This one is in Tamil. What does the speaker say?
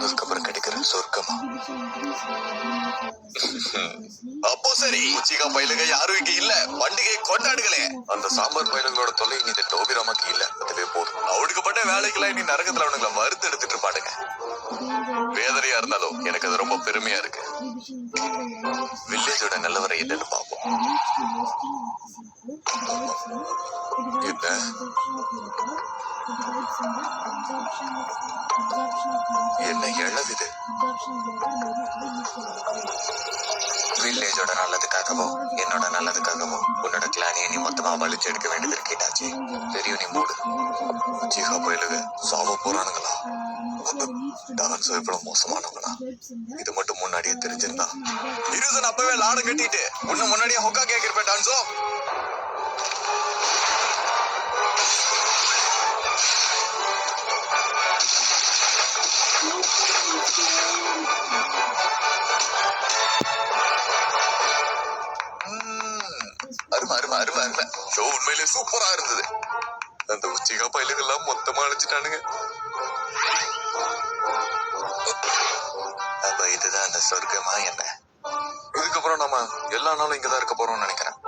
வாழ்ந்ததுக்கு அப்புறம் கிடைக்கிற சொர்க்கமா? அப்போ சரி, உச்சிகா பயிலுங்க யாரும் இங்க இல்ல. பண்டிகை கொண்டாடுகளே. அந்த சாம்பார் பயிலுங்களோட தொல்லை இனி இந்த டோபிராமாக்கு இல்ல. அதுவே போதும். அவனுக்குப்பட்ட வேலைக்கெல்லாம் இனி நரகத்துல அவனுங்களை வறுத்து எடுத்துட்டு இருப்பானுங்க. வேதனையா இருந்தாலும் எனக்கு அது ரொம்ப பெருமையா இருக்கு. வில்லேஜோட நிலவரை என்னன்னு பாப்போம். என்ன என்ன இழவிது? வில்லேஜோட நல்லதுக்காகவோ என்னோட நல்லதுக்காகவோ உன்னோட கிளானியை நீ மொத்தமா வலிச்சு எடுக்க வேண்டியது இருக்கேட்டாச்சு. தெரியும், நீ மூடு. ஜிஹா பயிலுக சாவ போறானுங்களா? டான்ஸ் எவ்வளவு மோசமானவங்களா? இது மட்டும் முன்னாடியே தெரிஞ்சிருந்தா இருசன் அப்பவே லாடம் கட்டிட்டு உன்ன முன்னாடியே ஹொக்கா கேக்கிருப்பேன். டான்ஸோ அருமை அருமை அருமை அருமை. ஷோ உண்மையிலே சூப்பரா இருந்தது. அந்த உச்சிகா பயிலுகள்லாம் மொத்தமா அழைச்சிட்டானுங்க. அப்ப இதுதான் அந்த சொர்க்கமா என்ன? இதுக்கப்புறம் நம்ம எல்லா நாளும் இங்கதான் இருக்க போறோம்னு நினைக்கிறேன்.